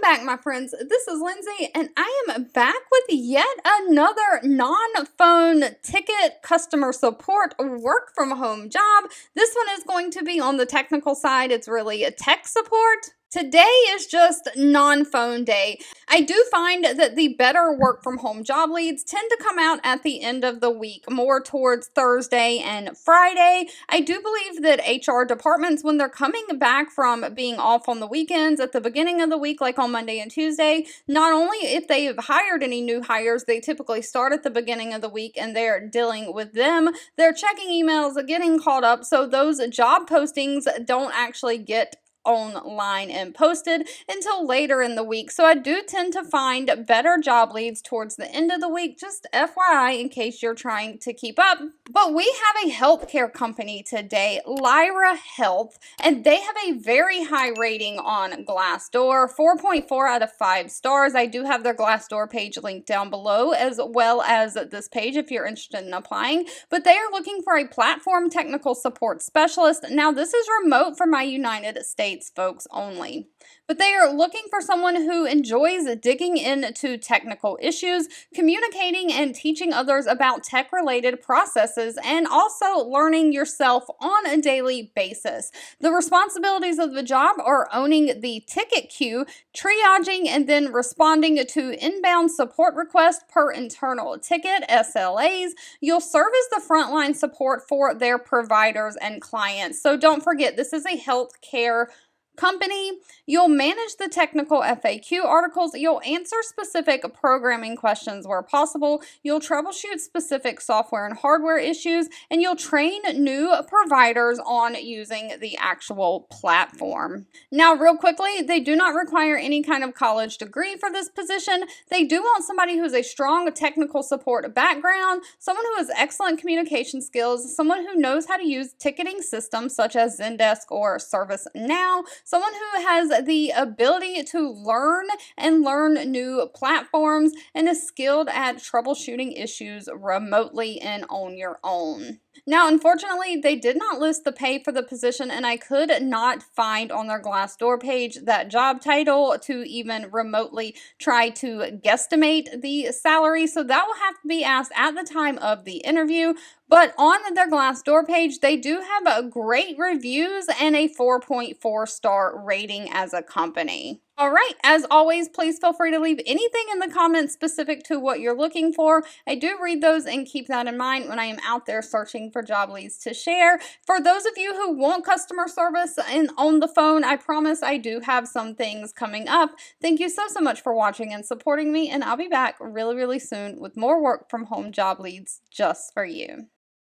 back, my friends. This is Lindsay, and I am back with yet another non-phone ticket customer support work from home job. This one is going to be on the technical side. It's really a tech support. Today is just non-phone day. I do find that the better work from home job leads tend to come out at the end of the week, more towards Thursday and Friday. I do believe that HR departments, when they're coming back from being off on the weekends at the beginning of the week, like on Monday and Tuesday, not only if they've hired any new hires, they typically start at the beginning of the week and they're dealing with them. They're checking emails, getting caught up, so those job postings don't actually get online and posted until later in the week. So I do tend to find better job leads towards the end of the week, just FYI in case you're trying to keep up. But we have a healthcare company today, Lyra Health, and they have a very high rating on Glassdoor, 4.4 out of 5 stars. I do have their Glassdoor page linked down below, as well as this page if you're interested in applying. But they are looking for a platform technical support specialist. Now, this is remote for my United States folks only, but they are looking for someone who enjoys digging into technical issues, communicating and teaching others about tech-related processes, and also learning yourself on a daily basis. The responsibilities of the job are owning the ticket queue, triaging and then responding to inbound support requests per internal ticket, SLAs. You'll serve as the frontline support for their providers and clients. So don't forget, this is a healthcare company. You'll manage the technical FAQ articles. You'll answer specific programming questions where possible. You'll troubleshoot specific software and hardware issues, and you'll train new providers on using the actual platform. Now, real quickly, they do not require any kind of college degree for this position. They do want somebody who's a strong technical support background, someone who has excellent communication skills, someone who knows how to use ticketing systems such as Zendesk or ServiceNow, someone who has the ability to learn new platforms, and is skilled at troubleshooting issues remotely and on your own. Now, unfortunately, they did not list the pay for the position, and I could not find on their Glassdoor page that job title to even remotely try to guesstimate the salary, so that will have to be asked at the time of the interview. But on their Glassdoor page, they do have great reviews and a 4.4 star rating as a company. All right, as always, please feel free to leave anything in the comments specific to what you're looking for. I do read those and keep that in mind when I am out there searching for job leads to share. For those of you who want customer service and on the phone, I promise I do have some things coming up. Thank you so much for watching and supporting me, and I'll be back really soon with more work from home job leads just for you.